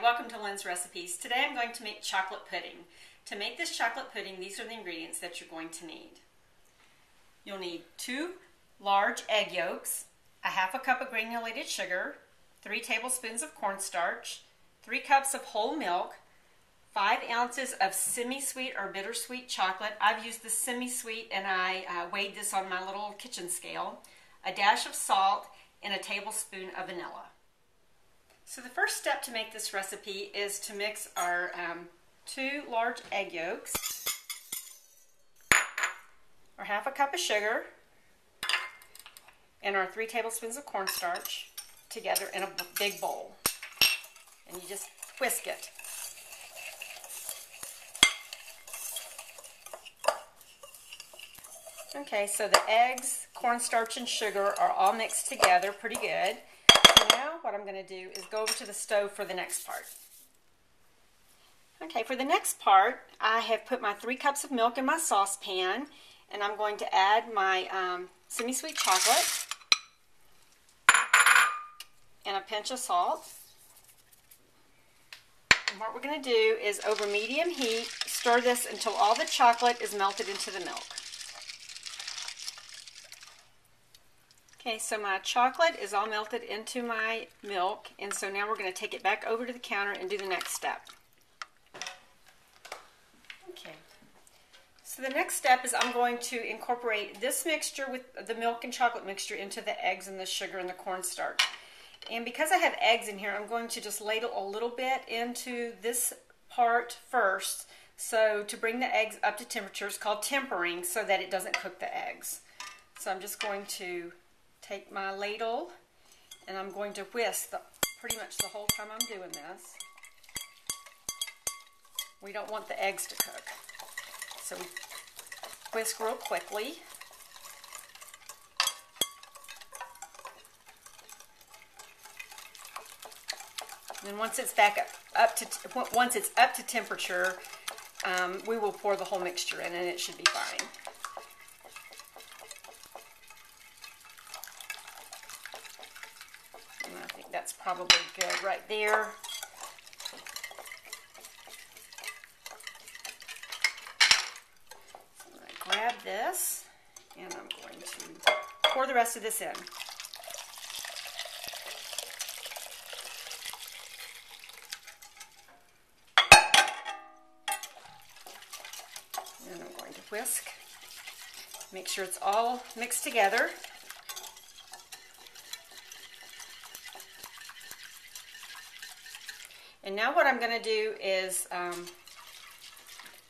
welcome to Lynn's Recipes. Today I'm going to make chocolate pudding. To make this chocolate pudding, these are the ingredients that you're going to need. You'll need 2 large egg yolks, a half a cup of granulated sugar, 3 tablespoons of cornstarch, 3 cups of whole milk, 5 ounces of semi-sweet or bittersweet chocolate. I've used the semi-sweet and I weighed this on my little kitchen scale, a dash of salt, and a tablespoon of vanilla. So the first step to make this recipe is to mix our 2 large egg yolks, our half a cup of sugar, and our 3 tablespoons of cornstarch together in a big bowl. And you just whisk it. Okay, so the eggs, cornstarch, and sugar are all mixed together pretty good. So now what I'm going to do is go over to the stove for the next part. Okay, for the next part, I have put my 3 cups of milk in my saucepan, and I'm going to add my semi-sweet chocolate and a pinch of salt. And what we're going to do is, over medium heat, stir this until all the chocolate is melted into the milk. Okay, so my chocolate is all melted into my milk, and so now we're going to take it back over to the counter and do the next step. Okay, so the next step is I'm going to incorporate this mixture with the milk and chocolate mixture into the eggs and the sugar and the cornstarch. And because I have eggs in here, I'm going to just ladle a little bit into this part first, so to bring the eggs up to temperature. It's called tempering, so that it doesn't cook the eggs. So I'm just going to take my ladle and I'm going to whisk pretty much the whole time I'm doing this. We don't want the eggs to cook, so we whisk real quickly. And then once it's up to temperature, we will pour the whole mixture in, and it should be fine. And I think that's probably good right there. So I'm going to grab this, and I'm going to pour the rest of this in. And I'm going to whisk. Make sure it's all mixed together. And now what I'm going to do is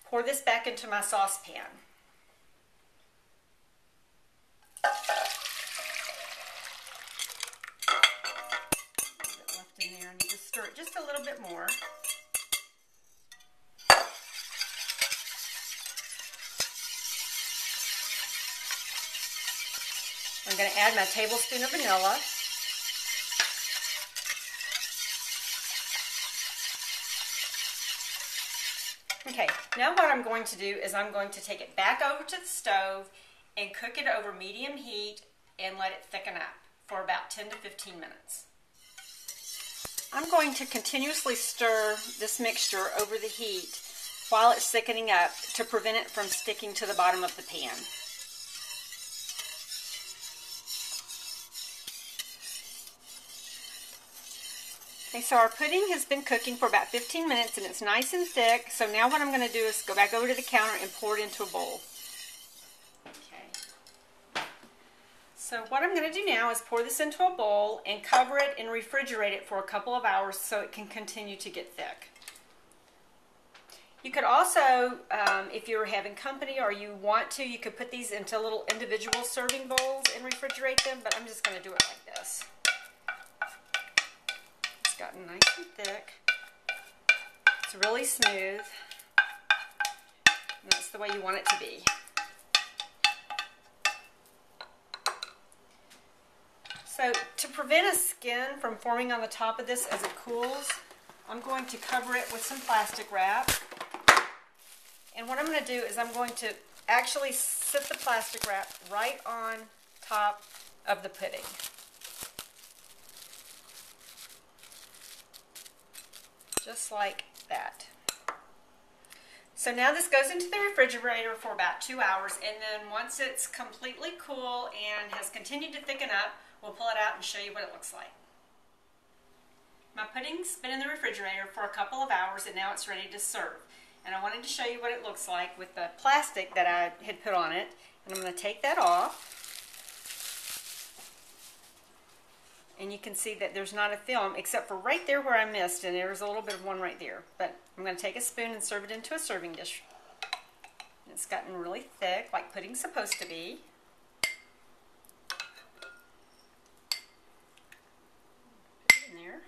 pour this back into my saucepan. A little bit left in there. I need to stir it just a little bit more. I'm going to add my tablespoon of vanilla. Okay, now what I'm going to do is I'm going to take it back over to the stove and cook it over medium heat and let it thicken up for about 10 to 15 minutes. I'm going to continuously stir this mixture over the heat while it's thickening up to prevent it from sticking to the bottom of the pan. Okay, so our pudding has been cooking for about 15 minutes and it's nice and thick. So now what I'm going to do is go back over to the counter and pour it into a bowl. Okay. So what I'm going to do now is pour this into a bowl and cover it and refrigerate it for a couple of hours so it can continue to get thick. You could also, if you're having company or you want to, you could put these into little individual serving bowls and refrigerate them, but I'm just going to do it like this. It's gotten nice and thick. It's really smooth. And that's the way you want it to be. So to prevent a skin from forming on the top of this as it cools, I'm going to cover it with some plastic wrap. And what I'm going to do is I'm going to actually sit the plastic wrap right on top of the pudding. just like that. So now this goes into the refrigerator for about 2 hours, and then once it's completely cool and has continued to thicken up, we'll pull it out and show you what it looks like. My pudding's been in the refrigerator for a couple of hours, and now it's ready to serve. And I wanted to show you what it looks like with the plastic that I had put on it. And I'm going to take that off. And you can see that there's not a film except for right there where I missed, and there's a little bit of one right there. But I'm going to take a spoon and serve it into a serving dish. It's gotten really thick, like pudding's supposed to be. Put it in there.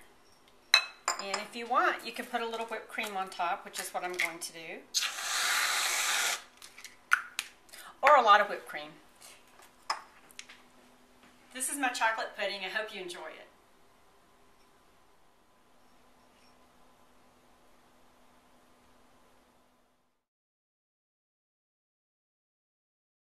And if you want, you can put a little whipped cream on top, which is what I'm going to do. Or a lot of whipped cream. This is my chocolate pudding. I hope you enjoy it.